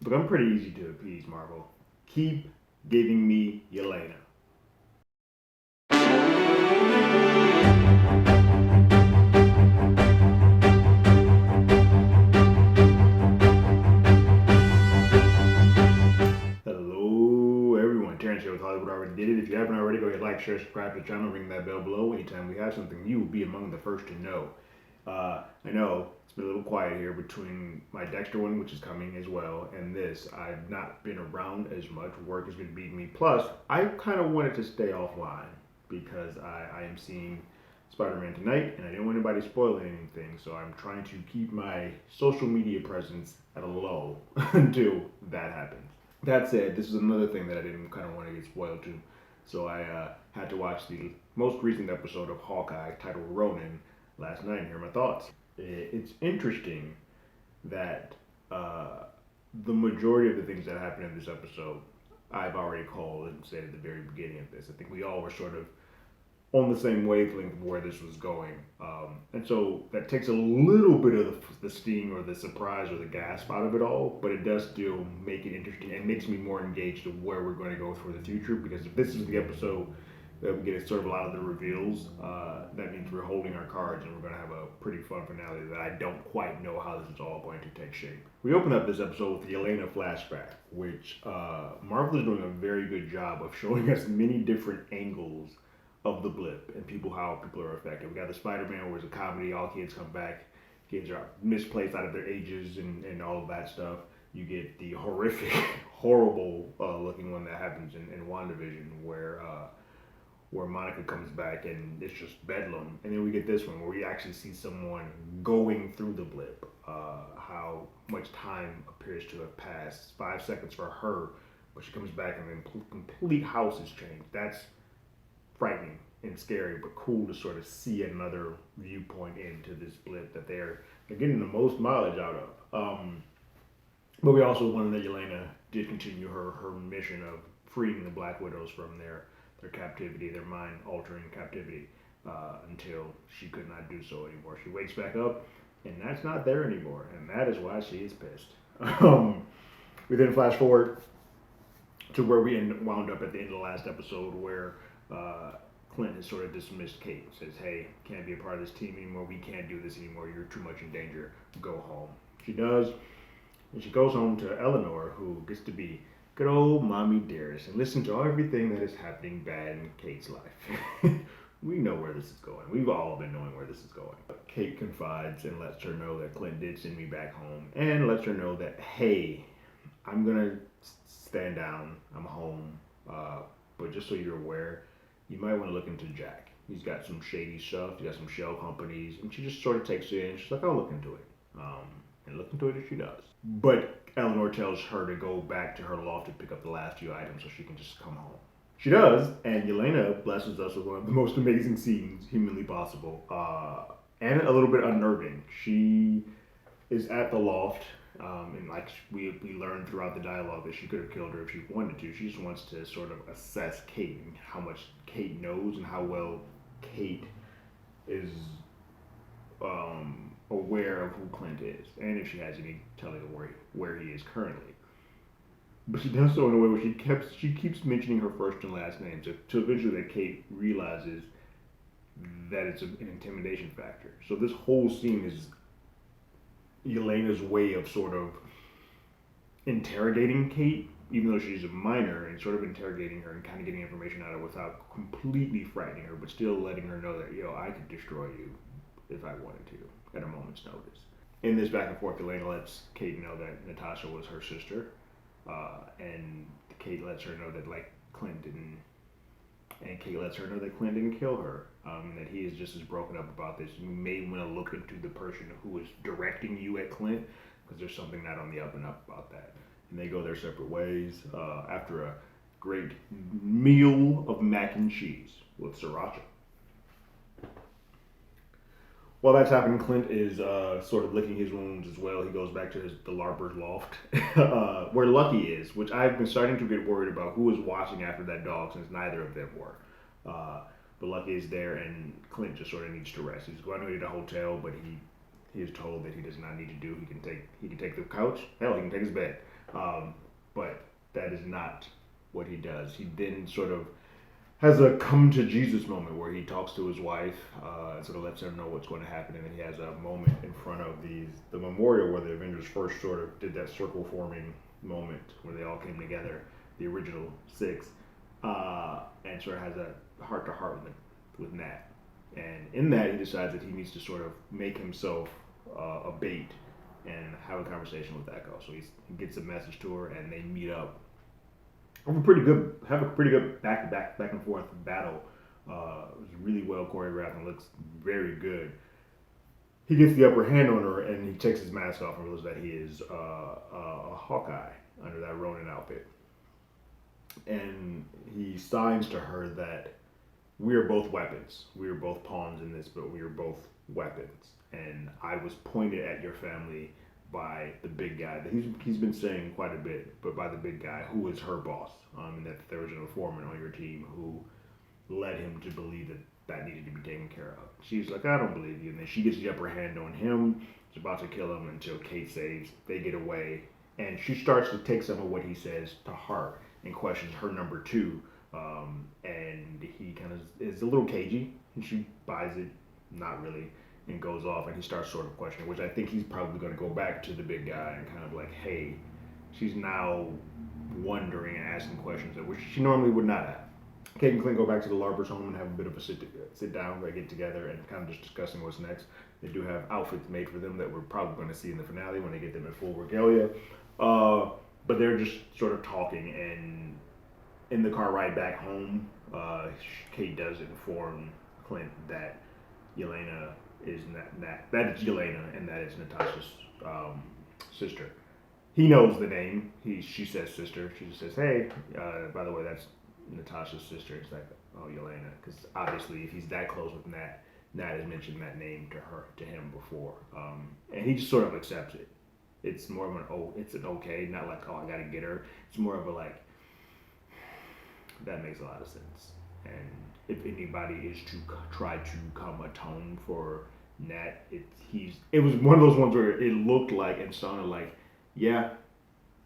Look, I'm pretty easy to appease, Marvel. Keep giving me Yelena. Hello, everyone. Terrence here with Hollywood Already Did It. If you haven't already, go ahead, like, share, subscribe to the channel, ring that bell below. Anytime we have something new, will be among the first to know. I know it's been a little quiet here between my Dexter one, which is coming as well, and this. I've not been around as much. Work has been beating me. Plus, I kind of wanted to stay offline because I am seeing Spider-Man tonight, and I didn't want anybody spoiling anything, so I'm trying to keep my social media presence at a low until that happens. That said, this is another thing that I didn't kind of want to get spoiled to, so I had to watch the most recent episode of Hawkeye titled Ronin last night and hear my thoughts. It's interesting that the majority of the things that happened in this episode I've already called and said at the very beginning of this. I think we all were sort of on the same wavelength of where this was going. And so that takes a little bit of the sting or the surprise or the gasp out of it all, but it does still make it interesting and makes me more engaged of where we're going to go for the future. Because if this is the episode that we get sort of a lot of the reveals, that means we're holding our cards and we're going to have a pretty fun finale that I don't quite know how this is all going to take shape. We open up this episode with the Yelena flashback, which Marvel is doing a very good job of showing us many different angles of the blip and how people are affected. We got the Spider-Man where it's a comedy, all kids come back, kids are misplaced out of their ages and all of that stuff. You get the horrific, horrible looking one that happens in WandaVision where Monica comes back and it's just bedlam. And then we get this one where we actually see someone going through the blip. How much time appears to have passed. 5 seconds for her, but she comes back and then complete house is changed. That's frightening and scary, but cool to sort of see another viewpoint into this blip that they're getting the most mileage out of. But we also learned that Yelena did continue her mission of freeing the Black Widows from their captivity, their mind altering captivity, until she could not do so anymore. She wakes back up, and that's not there anymore, and that is why she is pissed. We then flash forward to where we wound up at the end of the last episode, where Clint has sort of dismissed Kate. Says, "Hey, can't be a part of this team anymore. We can't do this anymore. You're too much in danger. Go home." She does, and she goes home to Eleanor, who gets to be good old mommy dearest and listen to everything that is happening bad in Kate's life. We know where this is going. We've all been knowing where this is going. Kate confides and lets her know that Clint did send me back home, and lets her know that, hey, I'm gonna stand down. I'm home, but just so you're aware, you might want to look into Jack. He's got some shady stuff. He's got some shell companies, and she just sort of takes it in. She's like, "I'll look into it," and look into it if she does. But Eleanor tells her to go back to her loft to pick up the last few items so she can just come home. She does, and Yelena blesses us with one of the most amazing scenes humanly possible, and a little bit unnerving. She is at the loft, and like we learned throughout the dialogue that she could have killed her if she wanted to. She just wants to sort of assess Kate and how much Kate knows and how well Kate is aware of who Clint is, and if she has any telling of where he is currently. But she does so in a way where she keeps mentioning her first and last names to eventually that Kate realizes that it's an intimidation factor. So this whole scene is Yelena's way of sort of interrogating Kate, even though she's a minor, and sort of interrogating her and kind of getting information out of her without completely frightening her, but still letting her know that, I could destroy you if I wanted to at a moment's notice. In this back and forth, Yelena lets Kate know that Natasha was her sister, and Kate lets her know that Clint didn't. And Kate lets her know that Clint didn't kill her, that he is just as broken up about this. You may want to look into the person who is directing you at Clint, because there's something not on the up and up about that. And they go their separate ways after a great meal of mac and cheese with sriracha. While that's happening, Clint is sort of licking his wounds as well. He goes back to the LARPer's loft, where Lucky is, which I've been starting to get worried about who is watching after that dog, since neither of them were. But Lucky is there, and Clint just sort of needs to rest. He's going to need a hotel, but he is told that he does not need to do. He can take the couch. Hell, he can take his bed. But that is not what he does. He then sort of has a come to Jesus moment where he talks to his wife, sort of lets her know what's going to happen, and then he has a moment in front of the memorial where the Avengers first sort of did that circle forming moment where they all came together, the original six, and sort of has a heart to heart with Nat. And in that, he decides that he needs to sort of make himself a bait and have a conversation with Echo. So he gets a message to her, and they meet up. Have a pretty good back and forth battle. It was really well choreographed and looks very good. He gets the upper hand on her, and he takes his mask off and realizes that he is a Hawkeye under that Ronin outfit. And he signs to her that we are both weapons. We are both pawns in this, but we are both weapons. And I was pointed at your family by the big guy. He's been saying quite a bit, but by the big guy who was her boss, and that there was an informant on your team who led him to believe that needed to be taken care of. She's like, I don't believe you. And then she gets the upper hand on him. She's about to kill him until Kate saves. They get away. And she starts to take some of what he says to heart and questions her number two. And he kind of is a little cagey. And she buys it, not really, and goes off. And he starts sort of questioning, which I think he's probably going to go back to the big guy and kind of like, hey, she's now wondering and asking questions that which she normally would not have. Kate and Clint go back to the Larber's home and have a bit of a sit down. They get together and kind of just discussing what's next. They do have outfits made for them that we're probably going to see in the finale when they get them in full regalia. But they're just sort of talking, and in the car ride back home, Kate does inform Clint that Yelena is that it's Yelena and that it's Natasha's sister. He knows the name. She says sister. She just says, hey, by the way, that's Natasha's sister. It's like, oh, Yelena, because obviously if he's that close with Nat has mentioned that name to him before, and he just sort of accepts it. It's more of it's an okay, not like, oh, I gotta get her. It's more of a like, that makes a lot of sense. And if anybody is to try to come atone for Nat, it was one of those ones where it looked like and sounded like, yeah,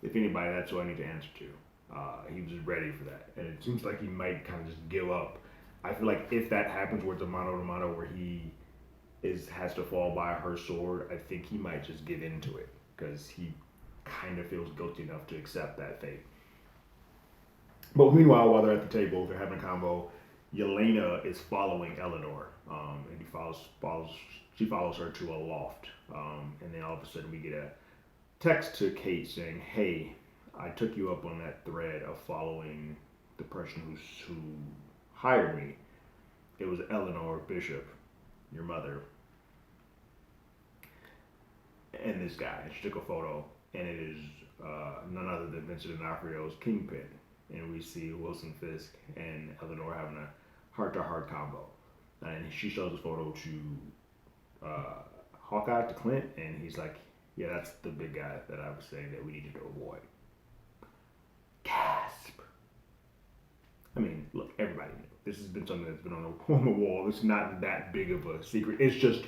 if anybody, that's who I need to answer to. He was ready for that, and it seems like he might kind of just give up. I feel like if that happens, where it's a mano to mano, where he has to fall by her sword, I think he might just give into it because he kind of feels guilty enough to accept that fate. But meanwhile, while they're at the table, they're having a convo. Yelena is following Eleanor, and she follows her to a loft, and then all of a sudden we get a text to Kate saying, "Hey, I took you up on that thread of following the person who hired me. It was Eleanor Bishop, your mother, and this guy." She took a photo, and it is none other than Vincent D'Onofrio's Kingpin. And we see Wilson Fisk and Eleanor having a heart-to-heart combo. And she shows the photo to Hawkeye, to Clint, and he's like, yeah, that's the big guy that I was saying that we needed to avoid. Gasp. I mean, look, everybody knew. This has been something that's been on the wall. It's not that big of a secret. It's just,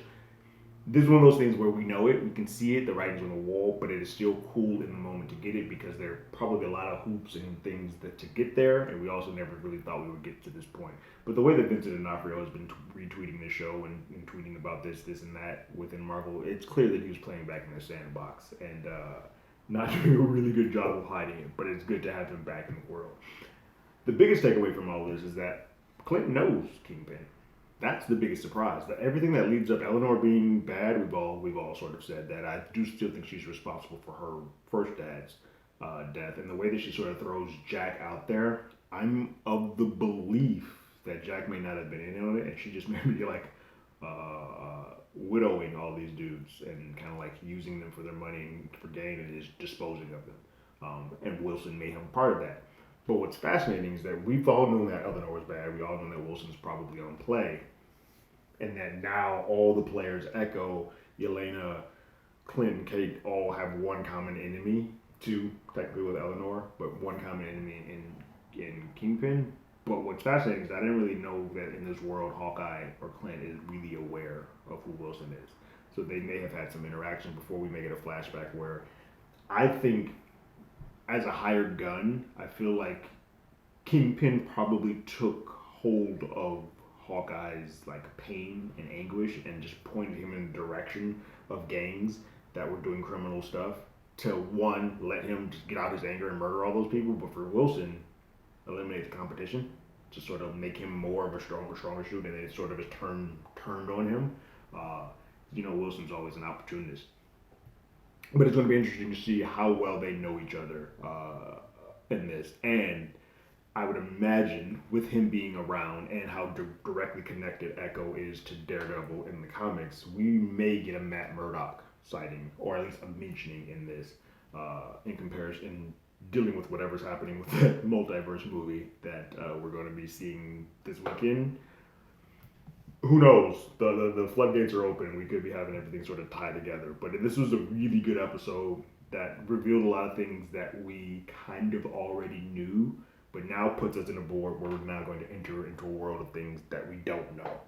this is one of those things where we know it, we can see it, the writing's on the wall, but it is still cool in the moment to get it because there are probably a lot of hoops and things to get there, and we also never really thought we would get to this point. But the way that Vincent D'Onofrio has been retweeting this show and tweeting about this and that within Marvel, it's clear that he was playing back in the sandbox and not doing a really good job of hiding it, but it's good to have him back in the world. The biggest takeaway from all this is that Clint knows Kingpin. That's the biggest surprise. That everything that leads up Eleanor being bad, we've all sort of said that. I do still think she's responsible for her first dad's death, and the way that she sort of throws Jack out there, I'm of the belief that Jack may not have been in on it, and she just may be like widowing all these dudes and kind of like using them for their money and for gain and just disposing of them. And Wilson may have a part of that. But what's fascinating is that we've all known that Eleanor was bad. We all know that Wilson's probably on play. And that now all the players, Echo, Yelena, Clint, and Kate, all have one common enemy, two technically with Eleanor, but one common enemy in Kingpin. But what's fascinating is I didn't really know that in this world Hawkeye or Clint is really aware of who Wilson is. So they may have had some interaction before we make it a flashback where I think as a hired gun, I feel like Kingpin probably took hold of Hawkeye's like pain and anguish and just pointed him in the direction of gangs that were doing criminal stuff to one let him just get out his anger and murder all those people, but for Wilson, eliminate the competition to sort of make him more of a stronger shoot, and it sort of is turned on him. Uh, Wilson's always an opportunist, but it's going to be interesting to see how well they know each other in this, and I would imagine with him being around and how directly connected Echo is to Daredevil in the comics, we may get a Matt Murdock sighting, or at least a mentioning in this, in comparison, dealing with whatever's happening with that multiverse movie that we're going to be seeing this weekend. Who knows? The floodgates are open. We could be having everything sort of tied together. But this was a really good episode that revealed a lot of things that we kind of already knew, but now puts us in a board where we're now going to enter into a world of things that we don't know.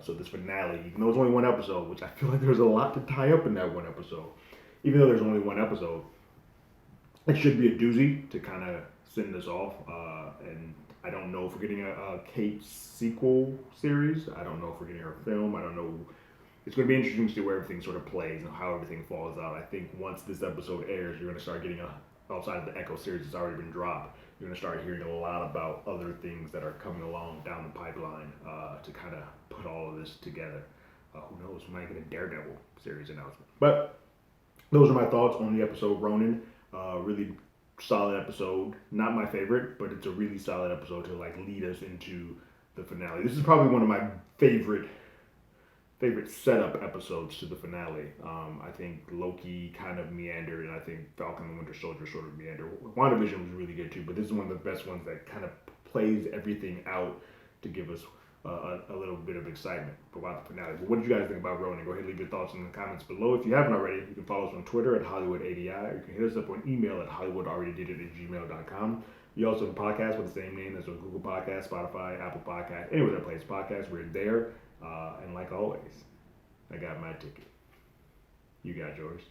So this finale, even though it's only one episode, which I feel like there's a lot to tie up in that one episode, even though there's only one episode, it should be a doozy to kind of send this off. And I don't know if we're getting a Kate sequel series. I don't know if we're getting her film. I don't know. It's going to be interesting to see where everything sort of plays and how everything falls out. I think once this episode airs, you're going to start getting outside of the Echo series that's already been dropped, you're going to start hearing a lot about other things that are coming along down the pipeline to kind of put all of this together. Who knows? We might get a Daredevil series announcement. But those are my thoughts on the episode Ronin. Really solid episode. Not my favorite, but it's a really solid episode to like lead us into the finale. This is probably one of my favorite setup episodes to the finale. I think Loki kind of meandered, and I think Falcon and Winter Soldier sort of meandered. WandaVision was really good too, but this is one of the best ones that kind of plays everything out to give us a little bit of excitement about the finale. But what did you guys think about Ronin? Go ahead and leave your thoughts in the comments below. If you haven't already, you can follow us on Twitter at HollywoodADI, or you can hit us up on email at HollywoodAlreadyDidIt@gmail.com. We also have a podcast with the same name as on Google Podcasts, Spotify, Apple Podcasts, anywhere that plays podcasts. We're there. And like always, I got my ticket. You got yours.